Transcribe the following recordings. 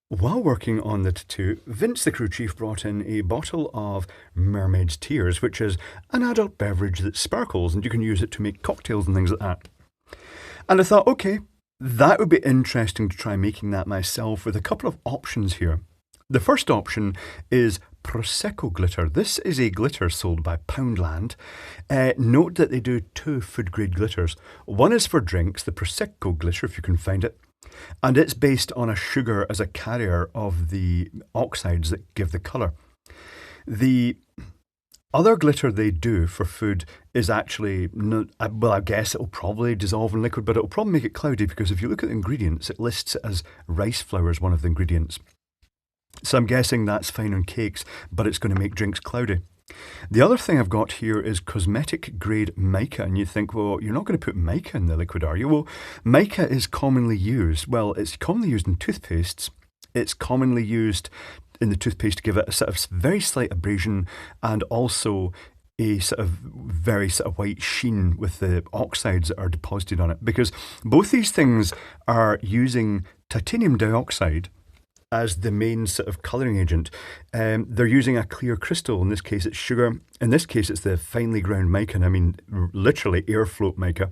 While working on the tattoo, Vince the crew chief brought in a bottle of Mermaid's Tears, which is an adult beverage that sparkles and you can use it to make cocktails and things like that. And I thought, okay, that would be interesting to try making that myself with a couple of options here. The first option is Prosecco glitter. This is a glitter sold by Poundland. Note that they do two food grade glitters. One is for drinks, the Prosecco glitter, if you can find it, and it's based on a sugar as a carrier of the oxides that give the colour. The other glitter they do for food is actually, well, I guess it'll probably dissolve in liquid, but it'll probably make it cloudy because if you look at the ingredients, it lists it as rice flour as one of the ingredients. So I'm guessing that's fine on cakes, but it's going to make drinks cloudy. The other thing I've got here is cosmetic grade mica, and you think, well, you're not going to put mica in the liquid, are you? Well, mica is commonly used. Well, it's commonly used in toothpastes. It's commonly used in the toothpaste to give it a sort of very slight abrasion and also a sort of very sort of white sheen with the oxides that are deposited on it. Because both these things are using titanium dioxide as the main sort of colouring agent. They're using a clear crystal. In this case, it's sugar. In this case, it's the finely ground mica, and I mean literally air float mica.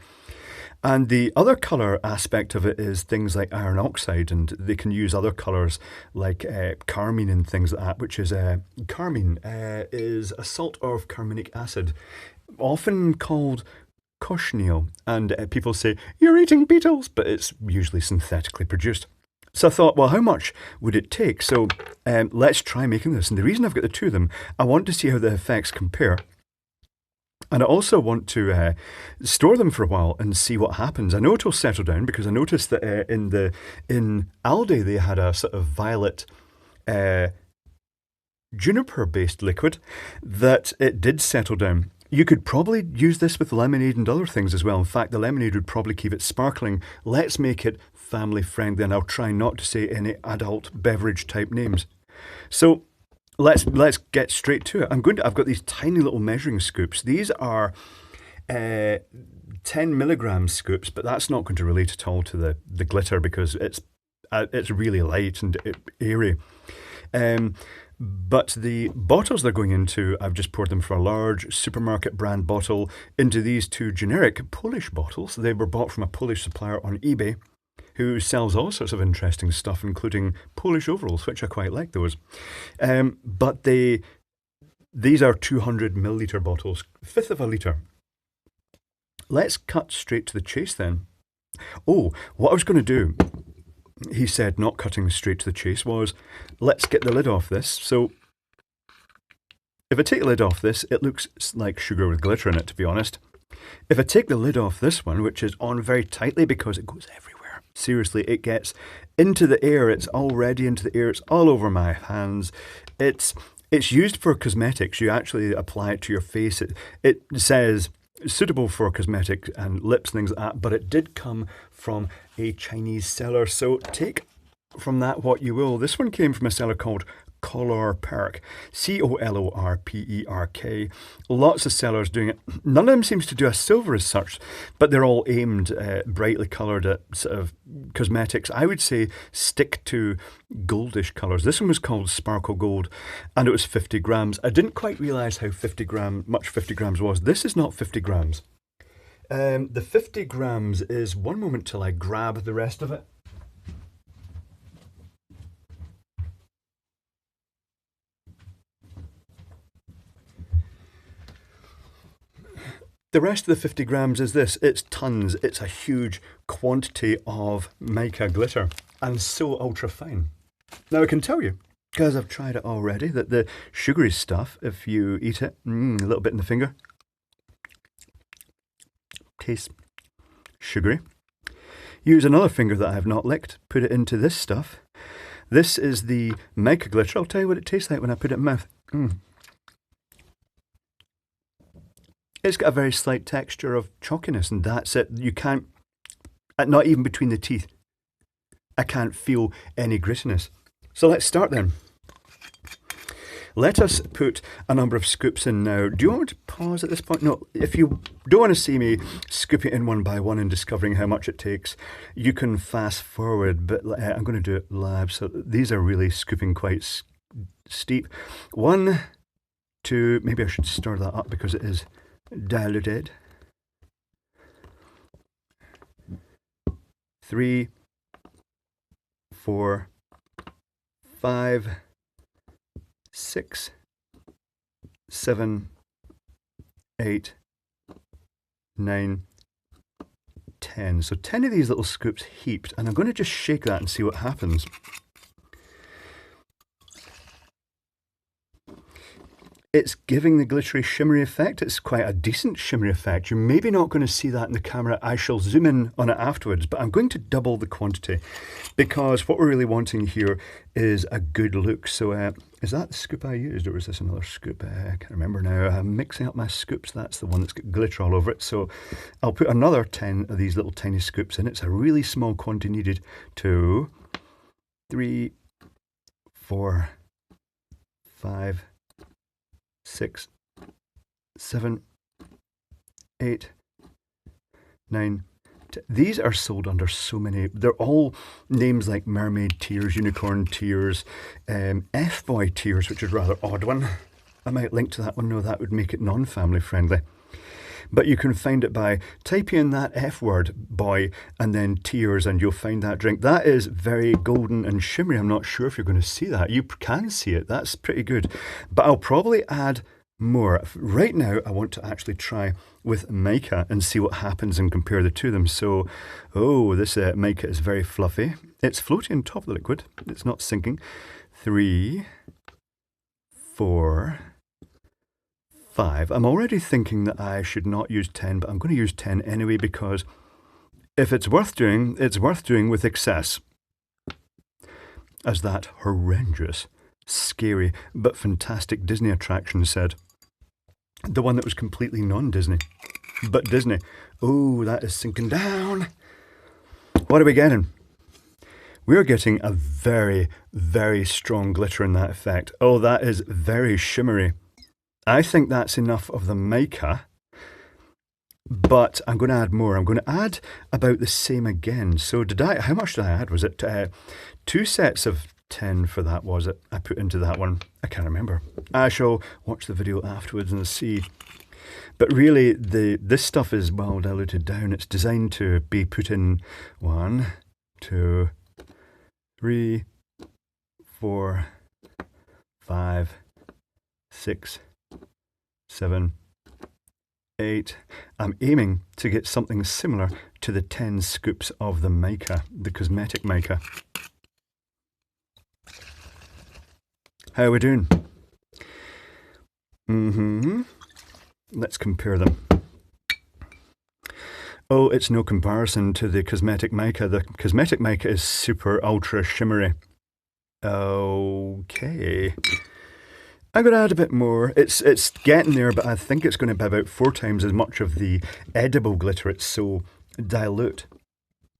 And the other colour aspect of it is things like iron oxide, and they can use other colours like carmine and things like that, which is carmine is a salt of carminic acid, often called cochineal. And people say, you're eating beetles, but it's usually synthetically produced. So I thought, well, how much would it take? So let's try making this. And the reason I've got the two of them, I want to see how the effects compare. And I also want to store them for a while and see what happens. I know it'll settle down because I noticed that in Aldi they had a sort of violet juniper-based liquid that it did settle down. You could probably use this with lemonade and other things as well. In fact, the lemonade would probably keep it sparkling. Let's make it family friendly, and I'll try not to say any adult beverage type names. So let's get straight to it. I've got these tiny little measuring scoops. These are 10 milligram scoops, but that's not going to relate at all to the glitter because it's really light and airy. But the bottles they're going into, I've just poured them from a large supermarket brand bottle into these two generic Polish bottles. They were bought from a Polish supplier on eBay who sells all sorts of interesting stuff, including Polish overalls, which I quite like those. But these are 200 milliliter bottles, a fifth of a litre. Let's cut straight to the chase then. Oh, what I was going to do, he said, not cutting straight to the chase, was let's get the lid off this. So if I take the lid off this, it looks like sugar with glitter in it, to be honest. If I take the lid off this one, which is on very tightly because it goes everywhere, seriously, it gets into the air, it's already into the air, it's all over my hands. It's used for cosmetics. You actually apply it to your face. It says suitable for cosmetic and lips, things like that, but it did come from a Chinese seller, so take from that what you will. This one came from a seller called Colorperk, Colorperk. Lots of sellers doing it. None of them seems to do a silver as such, but they're all aimed brightly coloured at sort of cosmetics. I would say stick to goldish colours. This one was called Sparkle Gold, and it was 50 grams. I didn't quite realise how much 50 grams was. This is not 50 grams. The 50 grams is, one moment till I grab the rest of it. The rest of the 50 grams is this. It's tons. It's a huge quantity of mica glitter and so ultra fine. Now I can tell you, because I've tried it already, that the sugary stuff, if you eat it, a little bit in the finger, tastes sugary. Use another finger that I have not licked, put it into this stuff. This is the mica glitter. I'll tell you what it tastes like when I put it in my mouth. It's got a very slight texture of chalkiness, and that's it. You can't, not even between the teeth, I can't feel any grittiness. So let's start then. Let us put a number of scoops in now. Do you want to pause at this point? No, if you don't want to see me scoop it in one by one and discovering how much it takes, you can fast forward, but I'm going to do it live. So these are really scooping quite steep. 1, 2, maybe I should stir that up because it is diluted. 3, 4, 5, 6, 7, 8, 9, 10. So 10 of these little scoops heaped, and I'm going to just shake that and see what happens. It's giving the glittery shimmery effect. It's quite a decent shimmery effect. You're maybe not going to see that in the camera. I shall zoom in on it afterwards, but I'm going to double the quantity because what we're really wanting here is a good look. So is that the scoop I used, or was this another scoop? I can't remember now. I'm mixing up my scoops. That's the one that's got glitter all over it. So I'll put another 10 of these little tiny scoops in. It's a really small quantity needed. 2, 3, 4, 5, 6, 7, 8, 9, 10. These are sold under so many. They're all names like mermaid tears, unicorn tears, F-boy tears, which is a rather odd one. I might link to that one. No, that would make it non-family friendly. But you can find it by typing in that F word, boy, and then tears, and you'll find that drink. That is very golden and shimmery. I'm not sure if you're going to see that. You can see it. That's pretty good. But I'll probably add more. Right now, I want to actually try with mica and see what happens and compare the two of them. So, this mica is very fluffy. It's floating on top of the liquid. It's not sinking. 3, 4, 5. I'm already thinking that I should not use 10, but I'm going to use 10 anyway because if it's worth doing with excess. As that horrendous, scary, but fantastic Disney attraction said. The one that was completely non-Disney, but Disney. Oh, that is sinking down. What are we getting? We're getting a very, very strong glitter in that effect. Oh, that is very shimmery. I think that's enough of the mica, but I'm going to add more. I'm going to add about the same again. So how much did I add? Was it 2 sets of 10 for that, was it? I put into that one. I can't remember. I shall watch the video afterwards and see. But really, this stuff is well diluted down. It's designed to be put in 1, 2, 3, 4, 5, 6, 7, 8. I'm aiming to get something similar to the 10 scoops of the mica, the cosmetic mica. How are we doing? Let's compare them. Oh, it's no comparison to the cosmetic mica. The cosmetic mica is super ultra shimmery. Okay. I'm going to add a bit more. It's getting there, but I think it's going to be about 4 times as much of the edible glitter. It's so dilute.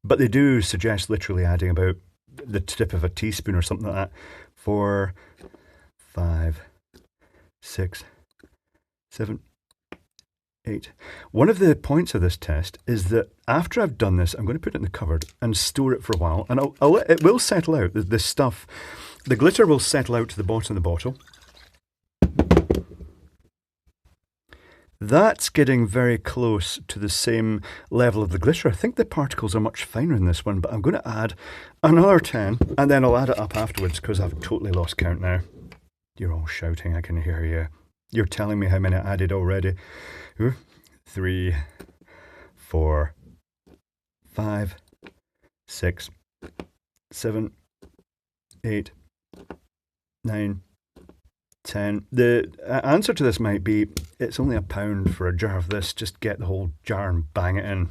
But they do suggest literally adding about the tip of a teaspoon or something like that. 4, 5, 6, 7, 8. One of the points of this test is that after I've done this, I'm going to put it in the cupboard and store it for a while. And it will settle out. This stuff, the glitter will settle out to the bottom of the bottle. That's getting very close to the same level of the glitter. I think the particles are much finer in this one, but I'm going to add another 10 and then I'll add it up afterwards because I've totally lost count now. You're all shouting, I can hear you. You're telling me how many I added already. 3, 4, 5, 6, 7, 8, 9, 10. The answer to this might be, it's only £1 for a jar of this. Just get the whole jar and bang it in.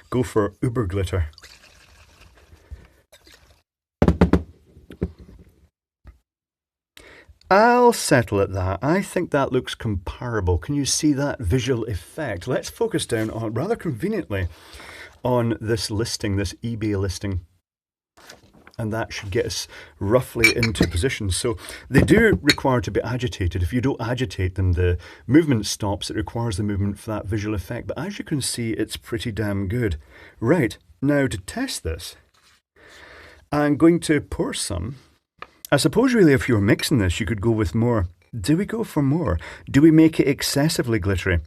Go for uber glitter. I'll settle at that. I think that looks comparable. Can you see that visual effect? Let's focus down on, rather conveniently, on this listing, this eBay listing. and that should get us roughly into position. So they do require to be agitated. If you don't agitate them, the movement stops. It requires the movement for that visual effect. But as you can see, it's pretty damn good. Right, now to test this, I'm going to pour some. I suppose really if you were mixing this, you could go with more. Do we go for more? Do we make it excessively glittery?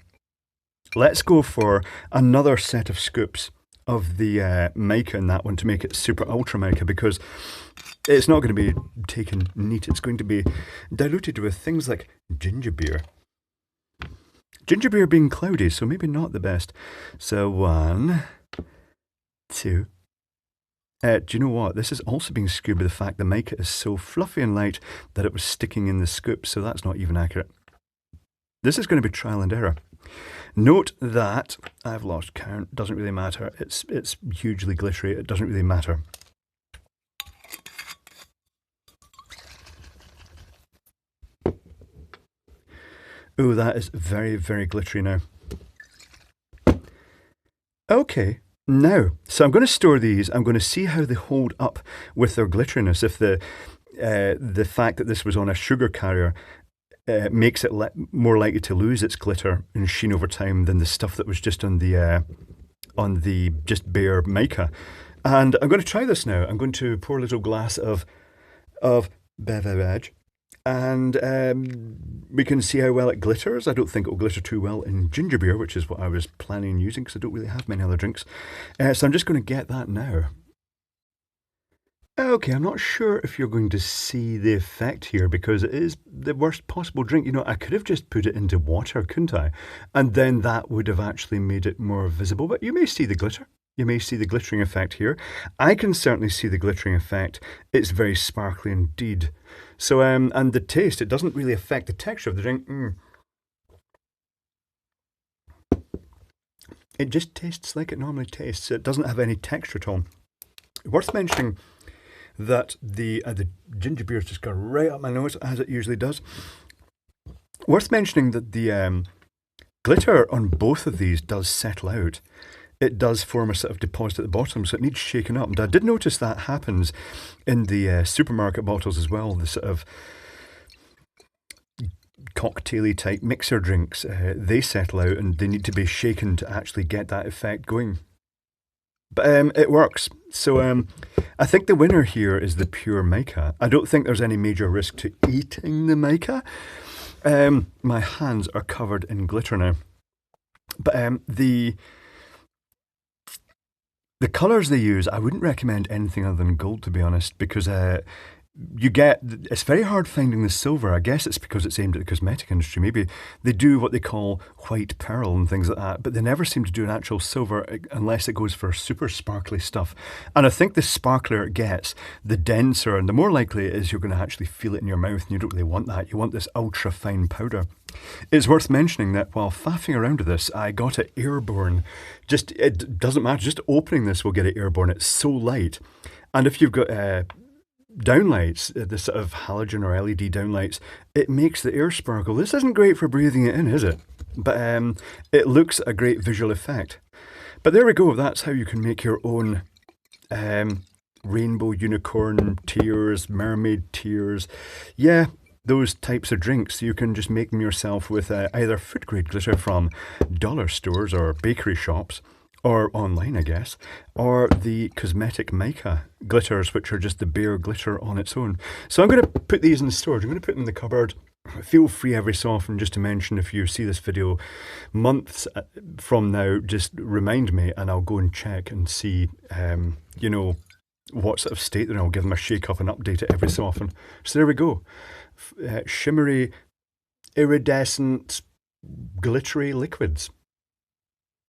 Let's go for another set of scoops of the mica in that one to make it super ultra mica, because it's not going to be taken neat. It's going to be diluted with things like ginger beer. Ginger beer being cloudy, so maybe not the best. So 1, 2. Do you know what? This is also being skewed by the fact the mica is so fluffy and light that it was sticking in the scoop, so that's not even accurate. This is going to be trial and error. Note that I've lost count. Doesn't really matter. It's hugely glittery. It doesn't really matter. Oh, that is very, very glittery now. Okay. Now, so I'm going to store these. I'm going to see how they hold up with their glitteriness. If the fact that this was on a sugar carrier makes it more likely to lose its glitter and sheen over time than the stuff that was just on the just bare mica. And I'm going to try this now. I'm going to pour a little glass of beverage, and we can see how well it glitters. I don't think it'll glitter too well in ginger beer, which is what I was planning on using because I don't really have many other drinks. So I'm just going to get that now. Okay, I'm not sure if you're going to see the effect here because it is the worst possible drink. You know, I could have just put it into water, couldn't I? And then that would have actually made it more visible. But you may see the glitter. You may see the glittering effect here. I can certainly see the glittering effect. It's very sparkly indeed. So, and the taste, it doesn't really affect the texture of the drink. It just tastes like it normally tastes. It doesn't have any texture at all. Worth mentioning that the ginger beer's just got right up my nose, as it usually does. Worth mentioning that the glitter on both of these does settle out. It does form a sort of deposit at the bottom, so it needs shaking up. And I did notice that happens in the supermarket bottles as well, the sort of cocktail-y type mixer drinks. They settle out and they need to be shaken to actually get that effect going. But it works. So I think the winner here is the pure mica. I don't think there's any major risk to eating the mica. My hands are covered in glitter now. But the colours they use, I wouldn't recommend anything other than gold, to be honest, because it's very hard finding the silver. I guess it's because it's aimed at the cosmetic industry. Maybe they do what they call white pearl and things like that, but they never seem to do an actual silver unless it goes for super sparkly stuff. And I think the sparklier it gets, the denser and the more likely it is you're going to actually feel it in your mouth, and you don't really want that. You want this ultra fine powder. It's worth mentioning that while faffing around with this, I got it airborne. It doesn't matter, just opening this will get it airborne. It's so light. And if you've got downlights, the sort of halogen or LED downlights, it makes the air sparkle. This isn't great for breathing it in, is it? But it looks a great visual effect. But there we go. That's how you can make your own rainbow unicorn tears, mermaid tears. Yeah, those types of drinks. You can just make them yourself with either food grade glitter from dollar stores or bakery shops, or online, I guess, or the cosmetic mica glitters, which are just the bare glitter on its own. So I'm going to put these in storage. I'm going to put them in the cupboard. Feel free every so often just to mention, if you see this video months from now, just remind me and I'll go and check and see, you know, what sort of state they're in. I'll give them a shake up and update it every so often. So there we go. Shimmery, iridescent, glittery liquids.